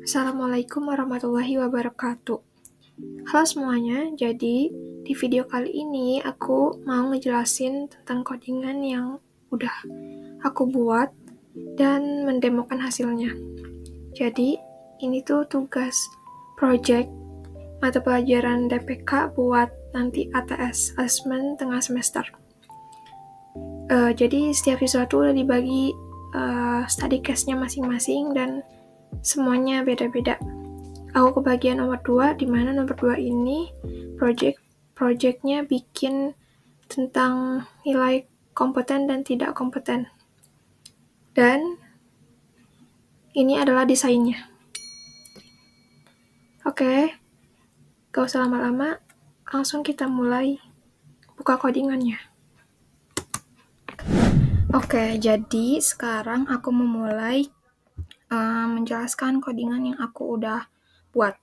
Assalamualaikum warahmatullahi wabarakatuh. Halo semuanya, jadi di video kali ini aku mau ngejelasin tentang codingan yang udah aku buat dan mendemokan hasilnya. Jadi ini tuh tugas project mata pelajaran DPK buat nanti ATS, Assessment Tengah Semester. Jadi setiap siswa tuh udah dibagi study case-nya masing-masing dan semuanya beda-beda. Aku kebagian nomor 2, di mana nomor 2 ini project-nya bikin tentang nilai kompeten dan tidak kompeten. Dan ini adalah desainnya. Oke, gak usah lama-lama, langsung kita mulai buka codingannya. Oke, jadi sekarang aku memulai menjelaskan codingan yang aku udah buat.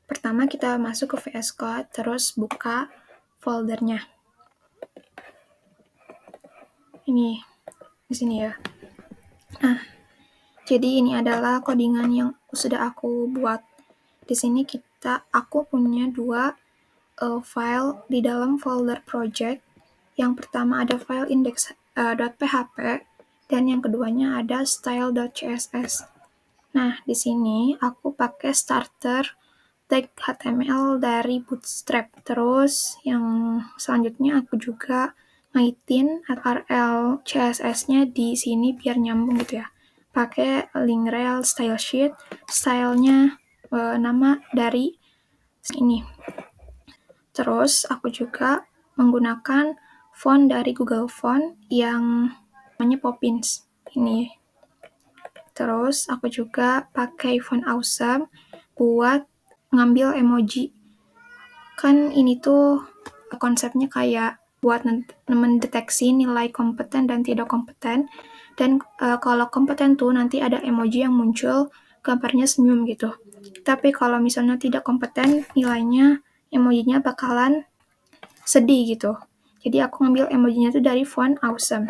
Pertama kita masuk ke VS Code, terus buka foldernya. Ini di sini ya. Nah, jadi ini adalah codingan yang sudah aku buat. Di sini aku punya dua file di dalam folder project. Yang pertama ada file index.php dan yang keduanya ada style.css. Nah, di sini aku pakai starter tag HTML dari Bootstrap. Terus yang selanjutnya aku juga ngaitin URL CSS-nya di sini biar nyambung gitu ya. Pakai link rel, style sheet, stylenya nama dari ini. Terus aku juga menggunakan font dari Google Font yang namanya Poppins. Ini. Terus aku juga pakai font Awesome buat ngambil emoji. Kan ini tuh konsepnya kayak buat mendeteksi nilai kompeten dan tidak kompeten. Dan kalau kompeten tuh nanti ada emoji yang muncul gambarnya senyum gitu. Tapi kalau misalnya tidak kompeten, nilainya emojinya bakalan sedih gitu. Jadi aku ngambil emojinya tuh dari font Awesome.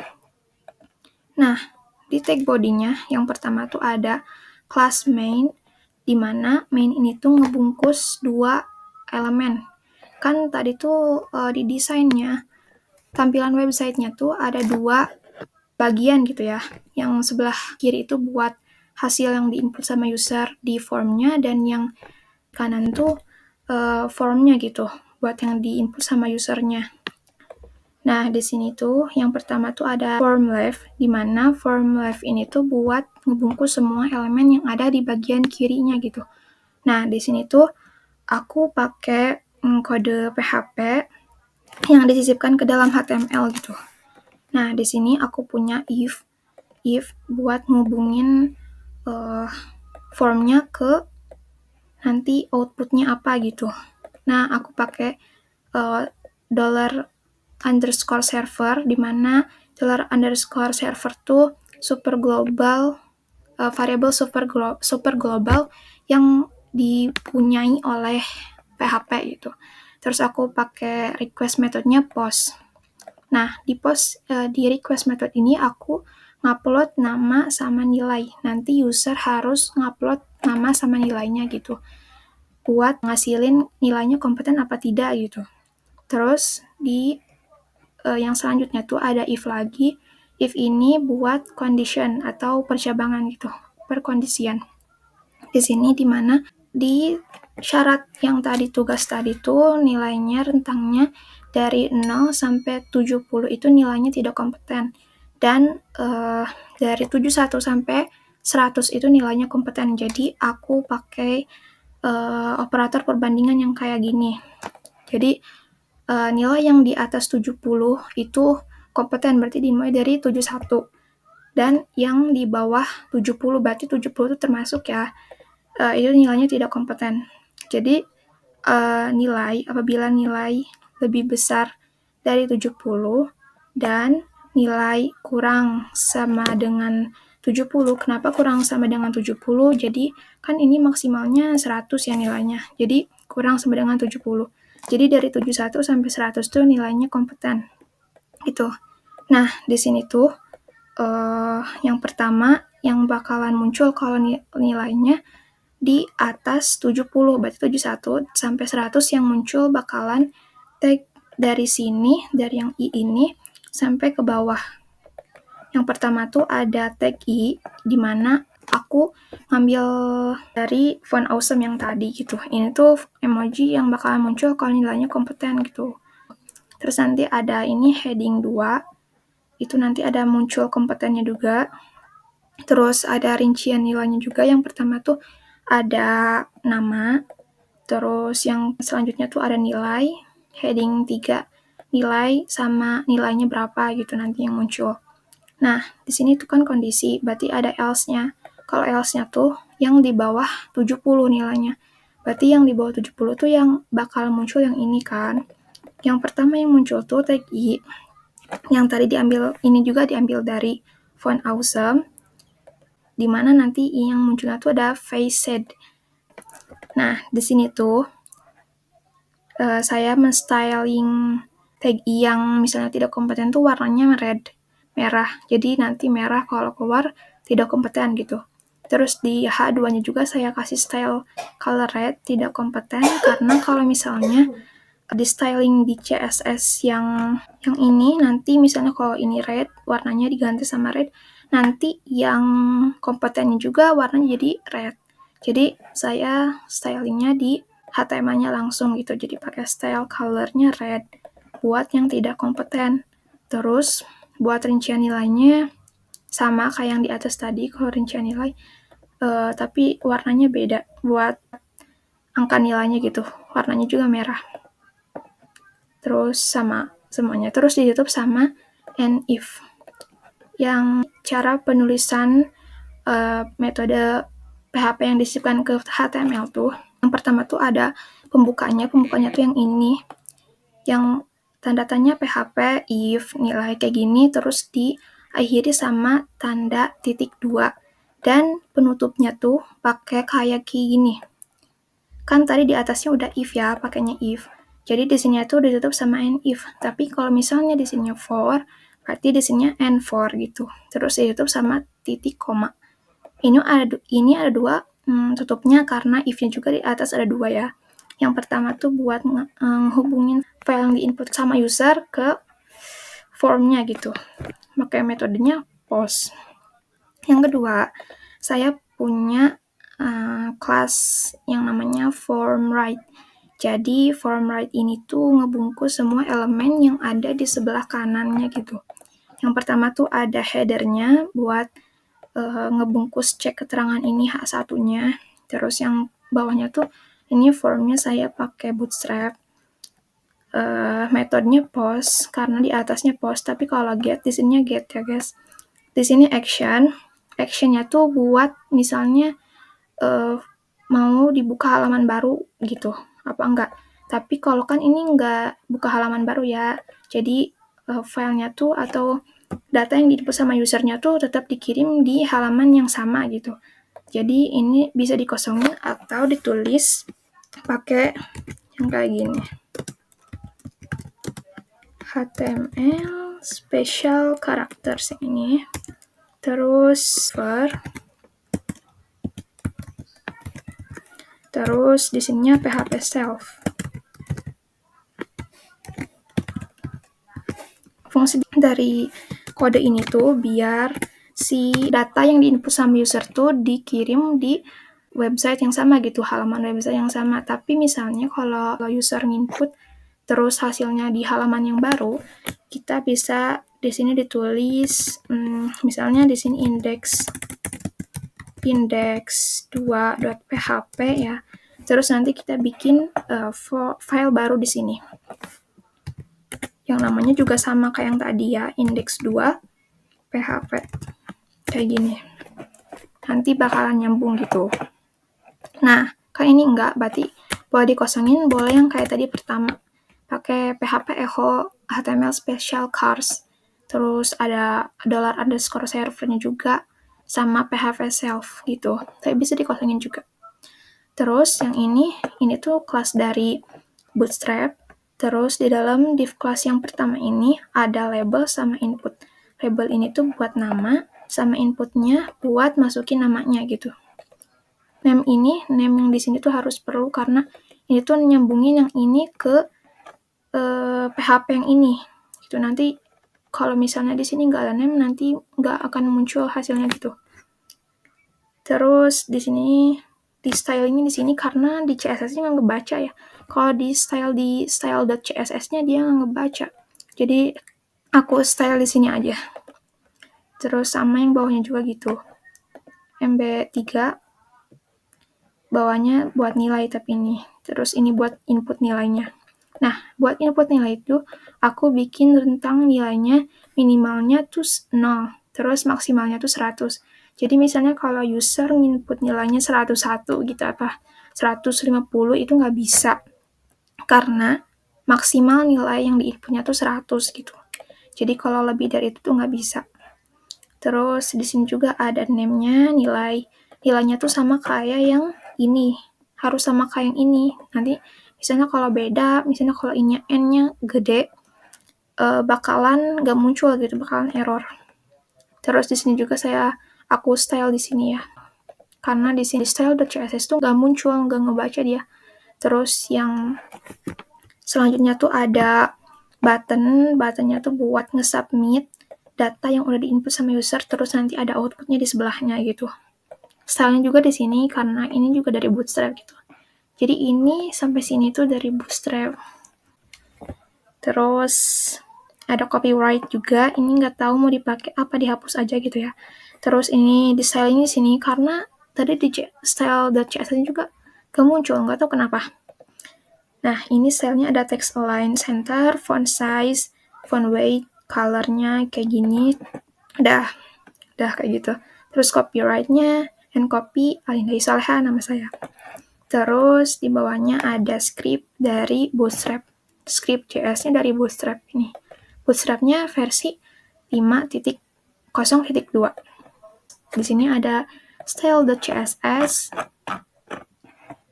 Nah, di tag body-nya yang pertama tuh ada class main, di mana main ini tuh ngebungkus dua elemen. Kan tadi tuh di desainnya, tampilan website-nya tuh ada dua bagian gitu ya. Yang sebelah kiri itu buat hasil yang diinput sama user di formnya, dan yang kanan tuh formnya gitu, buat yang diinput sama usernya. Nah, di sini tuh yang pertama tuh ada form left, di mana form left ini tuh buat ngebungkus semua elemen yang ada di bagian kirinya gitu. Nah, di sini tuh aku pakai kode PHP yang disisipkan ke dalam HTML gitu. Nah, di sini aku punya if buat ngubungin formnya ke nanti outputnya apa gitu. Nah, aku pakai $_server, di mana $_server tuh super global, variabel super global yang dipunyai oleh PHP gitu. Terus aku pakai request methodenya post. Nah, di request method ini aku ngupload nama sama nilai. Nanti user harus ngupload nama sama nilainya gitu, buat ngasilin nilainya kompeten apa tidak gitu. Terus di yang selanjutnya tuh ada if lagi. If ini buat condition atau percabangan gitu, perkondisian. Di sini dimana di syarat yang tadi, tugas tadi tuh nilainya rentangnya dari 0 sampai 70 itu nilainya tidak kompeten. Dan dari 71 sampai 100 itu nilainya kompeten. Jadi aku pakai operator perbandingan yang kayak gini. Jadi nilai yang di atas 70 itu kompeten, berarti dimulai dari 71. Dan yang di bawah 70, berarti 70 itu termasuk ya, itu nilainya tidak kompeten. Jadi apabila nilai lebih besar dari 70 dan nilai kurang sama dengan 70, kenapa kurang sama dengan 70? Jadi kan ini maksimalnya 100 ya nilainya, jadi kurang sama dengan 70. Jadi dari 71 sampai 100 tuh nilainya kompeten gitu. Nah, di sini tuh yang pertama yang bakalan muncul kalau nilainya di atas 70, berarti 71 sampai 100 yang muncul bakalan tag dari sini, dari yang I ini, sampai ke bawah. Yang pertama tuh ada tag I, di mana aku ngambil dari font awesome yang tadi gitu. Ini tuh emoji yang bakalan muncul kalau nilainya kompeten gitu. Terus nanti ada ini heading 2, itu nanti ada muncul kompetennya juga. Terus ada rincian nilainya juga. Yang pertama tuh ada nama, terus yang selanjutnya tuh ada nilai, heading 3, nilai sama nilainya berapa gitu nanti yang muncul. Nah, di sini tuh kan kondisi, berarti ada else-nya. Kalau else-nya tuh yang di bawah 70 nilainya. Berarti yang di bawah 70 tuh yang bakal muncul yang ini kan. Yang pertama yang muncul tuh tag I, yang tadi diambil, ini juga diambil dari font awesome, di mana nanti yang munculnya tuh ada faced. Nah, di sini tuh saya men-styling tag I yang misalnya tidak kompeten tuh warnanya red, merah. Jadi nanti merah kalau keluar tidak kompeten gitu. Terus di H2-nya juga saya kasih style color red, tidak kompeten, karena kalau misalnya di styling di CSS yang ini, nanti misalnya kalau ini red, warnanya diganti sama red, nanti yang kompetennya juga warnanya jadi red. Jadi saya stylingnya di HTML-nya langsung gitu, jadi pakai style color-nya red buat yang tidak kompeten. Terus buat rincian nilainya sama kayak yang di atas tadi, kalau rincian nilai, tapi warnanya beda buat angka nilainya gitu, warnanya juga merah. Terus sama semuanya, terus ditutup sama and if. Yang cara penulisan metode PHP yang disisipkan ke HTML tuh, yang pertama tuh ada pembukanya tuh yang ini, yang tanda tanya PHP, if, nilai kayak gini, terus diakhiri sama tanda titik 2, dan penutupnya tuh pakai kayak gini. Kan tadi di atasnya udah if ya, pakainya if. Jadi di sini tuh ditutup sama and if. Tapi kalau misalnya di sini for, berarti di sini and for gitu. Terus ditutup sama titik koma. Ini ada dua tutupnya karena if-nya juga di atas ada 2 ya. Yang pertama tuh buat hubungin file yang diinput sama user ke formnya gitu. Pakai metodenya post. Yang kedua, saya punya kelas yang namanya form write. Jadi form write ini tuh ngebungkus semua elemen yang ada di sebelah kanannya gitu. Yang pertama tuh ada header-nya buat ngebungkus cek keterangan ini H1-nya. Terus yang bawahnya tuh ini formnya saya pakai Bootstrap. Metodenya post karena di atasnya post, tapi kalau get di sini get ya guys. Di sini actionnya tuh buat misalnya mau dibuka halaman baru gitu, apa enggak. Tapi kalau kan ini enggak buka halaman baru ya, jadi filenya tuh atau data yang diinput sama usernya tuh tetap dikirim di halaman yang sama gitu. Jadi ini bisa dikosongin atau ditulis pakai yang kayak gini. HTML special characters ini. Terus terus di sininya PHP self. Fungsi dari kode ini tuh biar si data yang diinput sama user tuh dikirim di website yang sama gitu, halaman website yang sama. Tapi misalnya kalau user nginput terus hasilnya di halaman yang baru, kita bisa di sini ditulis misalnya di sini index2.php ya. Terus nanti kita bikin file baru di sini. Yang namanya juga sama kayak yang tadi ya, index2.php. Kayak gini. Nanti bakalan nyambung gitu. Nah, kan ini enggak, berarti boleh dikosongin, boleh yang kayak tadi pertama. Pakai PHP echo HTML special cars. Terus ada $_servernya juga, sama PHP self gitu. Tapi bisa dikosongin juga. Terus yang ini tuh kelas dari Bootstrap. Terus di dalam div class yang pertama ini ada label sama input. Label ini tuh buat nama, sama inputnya buat masukin namanya gitu. name yang di sini tuh harus perlu karena ini tuh nyambungin yang ini ke PHP yang ini. Gitu. Nanti kalau misalnya di sini nggak ada name, nanti nggak akan muncul hasilnya gitu. Terus di sini di stylingnya di sini karena di CSS-nya nggak ngebaca ya. Kalau di style.css-nya dia nggak ngebaca. Jadi aku style di sini aja. Terus sama yang bawahnya juga gitu. MB3 bawahnya buat nilai tapi ini. Terus ini buat input nilainya. Nah, buat input nilai itu aku bikin rentang nilainya minimalnya tuh 0, terus maksimalnya tuh 100. Jadi misalnya kalau user input nilainya 101 gitu apa 150 itu nggak bisa. Karena maksimal nilai yang di-inputnya tuh 100 gitu. Jadi kalau lebih dari itu tuh nggak bisa. Terus di sini juga ada name-nya, nilainya tuh sama kayak yang ini. Harus sama kayak yang ini. Nanti misalnya kalau beda, misalnya kalau ini N-nya gede, bakalan nggak muncul gitu, bakalan error. Terus di sini juga aku style di sini ya. Karena di sini style.css tuh nggak muncul, nggak ngebaca dia. Terus yang selanjutnya tuh ada buttonnya tuh buat nge-submit data yang udah di-input sama user, terus nanti ada outputnya di sebelahnya gitu. Stylenya juga di sini karena ini juga dari Bootstrap gitu. Jadi ini sampai sini tuh dari Bootstrap. Terus ada copyright juga. Ini nggak tahu mau dipakai apa, dihapus aja gitu ya. Terus ini di stylenya di sini karena tadi di style.css juga gak muncul, nggak tahu kenapa. Nah, ini stylenya ada text align center, font size, font weight, color-nya kayak gini. Udah kayak gitu. Terus copyright-nya, and copy, Alinda Soleha nama saya. Terus di bawahnya ada script dari Bootstrap. Script JS-nya dari Bootstrap ini. Bootstrap-nya versi 5.0.2. Di sini ada style.css.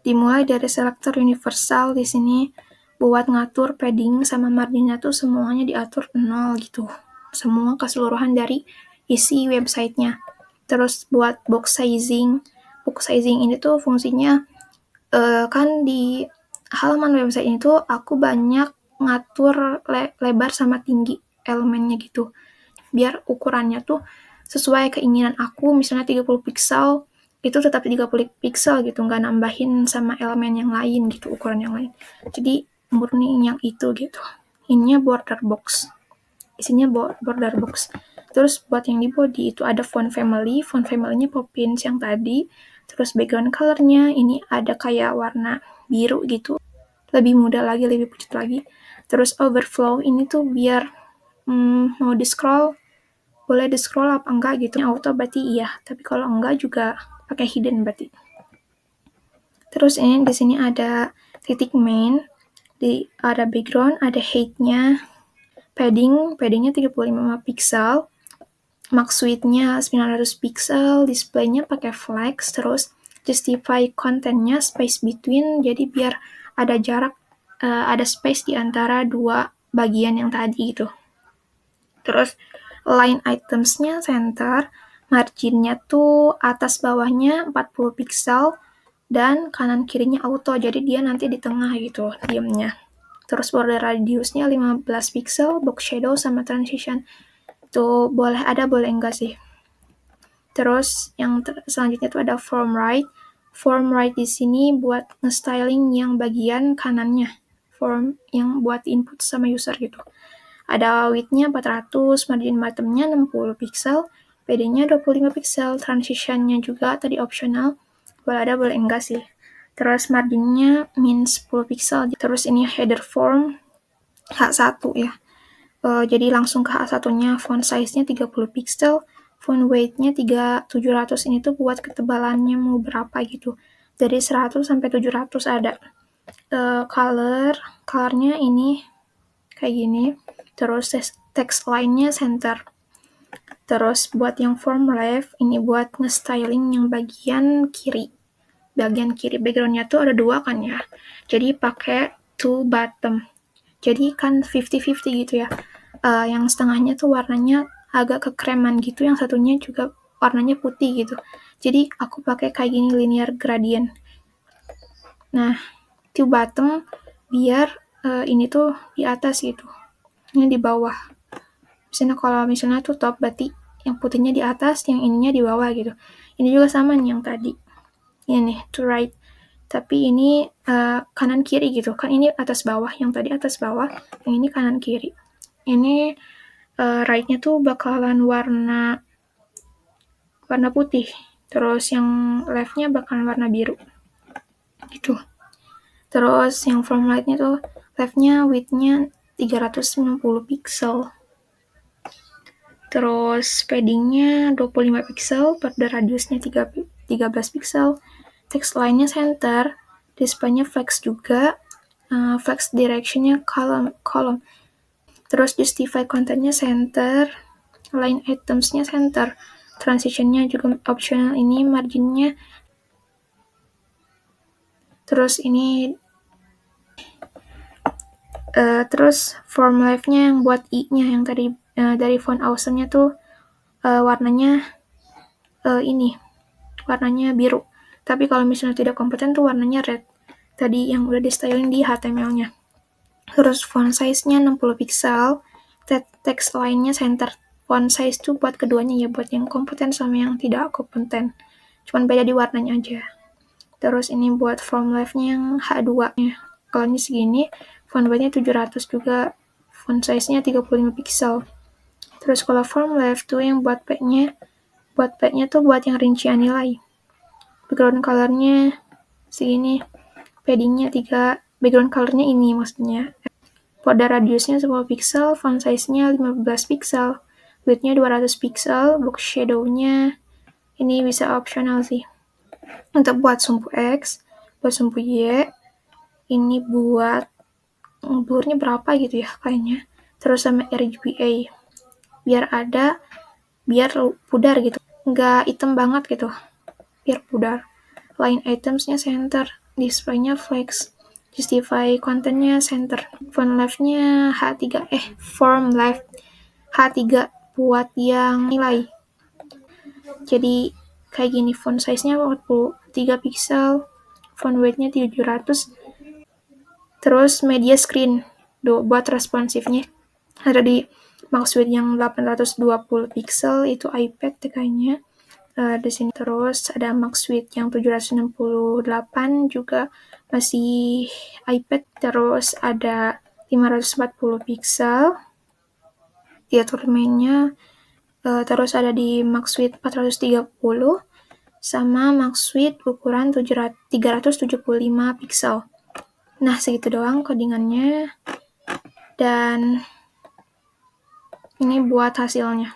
Dimulai dari selector universal di sini buat ngatur padding sama marginnya tuh semuanya diatur 0 gitu. Semua keseluruhan dari isi websitenya. Terus buat box sizing ini tuh fungsinya kan di halaman website ini tuh aku banyak ngatur lebar sama tinggi elemennya gitu. Biar ukurannya tuh sesuai keinginan aku, misalnya 30 pixel, itu tetap 30 pixel gitu, nggak nambahin sama elemen yang lain gitu, ukuran yang lain. Jadi murni yang itu gitu. Ininya border box. Isinya border box. Terus buat yang di body itu ada font family-nya Poppins yang tadi. Terus background color-nya ini ada kayak warna biru gitu. Lebih muda lagi, lebih pucat lagi. Terus overflow ini tuh biar mau di-scroll, boleh di-scroll apa enggak gitu. Auto berarti iya, tapi kalau enggak juga pakai hidden berarti. Terus ini di sini ada titik main, ada background, ada height-nya, paddingnya 35 pixel, max width-nya 900 pixel, display-nya pakai flex, terus justify content-nya space between, jadi biar ada jarak, ada space di antara dua bagian yang tadi gitu. Terus line items-nya center, margin-nya tuh atas bawahnya 40 pixel, dan kanan kirinya auto, jadi dia nanti di tengah gitu diemnya. Terus border radius-nya 15 pixel, box shadow sama transition. Itu boleh ada, boleh enggak sih. Terus yang selanjutnya tuh ada form right. Form right di sini buat nge-styling yang bagian kanannya. Form yang buat input sama user gitu. Ada width-nya 400, margin bottom-nya 60 pixel, PD-nya 25 pixel, transition-nya juga tadi optional. Boleh ada, boleh enggak sih. Terus margin-nya min 10 pixel. Terus ini header form H1 ya. Jadi langsung ke H1-nya, font size-nya 30 pixel, font weight-nya 700. Ini tuh buat ketebalannya mau berapa gitu. Dari 100 sampai 700 ada. Color-nya ini kayak gini. Terus text line-nya center. Terus buat yang form left, ini buat nge-styling yang bagian kiri. Bagian kiri background-nya tuh ada 2 kan ya. Jadi pakai to bottom. Jadi kan 50-50 gitu ya. Yang setengahnya tuh warnanya agak kekreman gitu, yang satunya juga warnanya putih gitu. Jadi aku pakai kayak gini, linear gradient. Nah, to bottom biar ini tuh di atas gitu, ini di bawah. Misalnya tuh top, berarti yang putihnya di atas, yang ininya di bawah gitu. Ini juga sama nih yang tadi. Ini nih, to right. Tapi ini kanan kiri gitu. Kan ini atas bawah, yang tadi atas bawah, yang ini kanan kiri. Ini right-nya tuh bakalan warna putih. Terus yang left-nya bakalan warna biru. Gitu. Terus yang from right-nya tuh left-nya width-nya 390 pixel. Terus padding-nya 25 pixel, border radiusnya 13 pixel. Text line-nya center, display-nya flex juga, flex direction-nya column. Terus justify content-nya center, line items-nya center, transition-nya juga optional, ini margin-nya. Terus ini terus form left-nya yang buat i-nya yang tadi dari font awesome-nya tuh warnanya ini warnanya biru. Tapi kalau misalnya tidak kompeten tuh warnanya red. Tadi yang udah di styling di HTML-nya. Terus font size-nya 60 pixel, text line-nya center. Font size tuh buat keduanya ya, buat yang kompeten sama yang tidak kompeten. Cuman beda di warnanya aja. Terus ini buat font left-nya yang H2-nya. Kalau ini segini, font width-nya 700 juga, font size-nya 35 pixel. Terus kalau form left tuh yang buat P-nya tuh buat yang rincian nilai. Background color-nya segini, padding-nya 3, background color-nya ini maksudnya. Border radiusnya 10 pixel, font size-nya 15 pixel, width-nya 200 pixel, box shadow-nya ini bisa optional sih. Untuk buat sumbu X, buat sumbu Y, ini buat blurnya berapa gitu ya kayaknya. Terus sama RGBA, biar pudar gitu, nggak hitam banget gitu, biar pudar. Line items-nya center, display-nya flex, justify content-nya center. Font left-nya form left H3 buat yang nilai. Jadi kayak gini, font size-nya 43 pixel, font weight-nya 700. Terus media screen buat responsifnya ada di max width yang 820 pixel, itu iPad kayaknya. Di sini terus ada max width yang 768 juga masih iPad. Terus ada 540 pixel diatur mainnya. Terus ada di max width 430 sama max width ukuran 375 pixel. Nah, segitu doang codingannya. Dan ini buat hasilnya.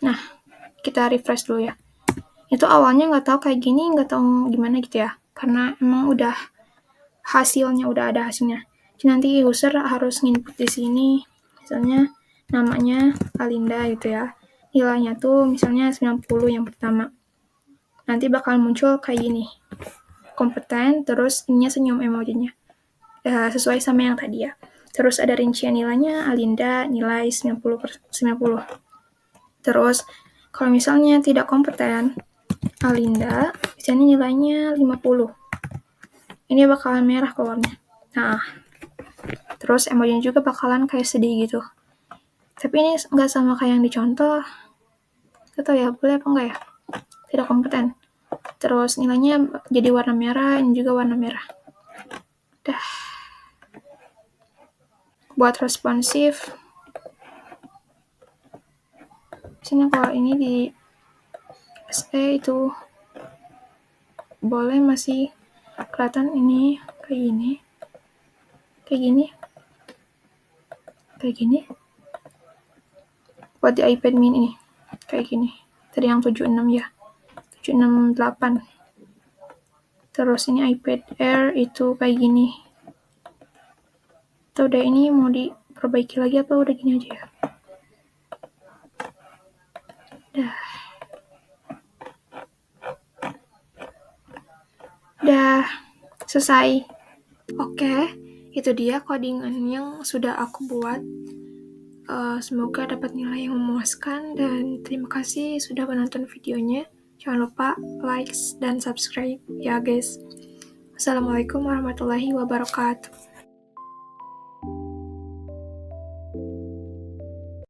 Nah, kita refresh dulu ya. Itu awalnya nggak tahu kayak gini, nggak tahu gimana gitu ya. Karena emang udah ada hasilnya. Jadi nanti user harus nginput di sini. Misalnya namanya Alinda gitu ya. Nilainya tuh misalnya 90 yang pertama. Nanti bakal muncul kayak gini. Kompeten, terus ininya senyum emojinya. Sesuai sama yang tadi ya. Terus ada rincian nilainya, Alinda nilai 90. Terus kalau misalnya tidak kompeten, Alinda misalnya nilainya 50. Ini bakalan merah keluarnya. Nah, terus emojinya juga bakalan kayak sedih gitu. Tapi ini nggak sama kayak yang dicontoh. Gak tau ya, boleh apa enggak ya? Tidak kompeten. Terus nilainya jadi warna merah, ini juga warna merah. Dah. Buat responsif, sini kalau ini di SE itu boleh masih kelihatan ini kayak gini. Buat di iPad mini ini kayak gini. Tadi yang 76 ya. 768. Terus ini iPad Air itu kayak gini. Atau udah ini mau diperbaiki lagi apa udah gini aja ya? Dah selesai. Oke, itu dia codingan yang sudah aku buat. Semoga dapat nilai yang memuaskan, dan terima kasih sudah menonton videonya. Jangan lupa like dan subscribe ya guys. Assalamualaikum warahmatullahi wabarakatuh.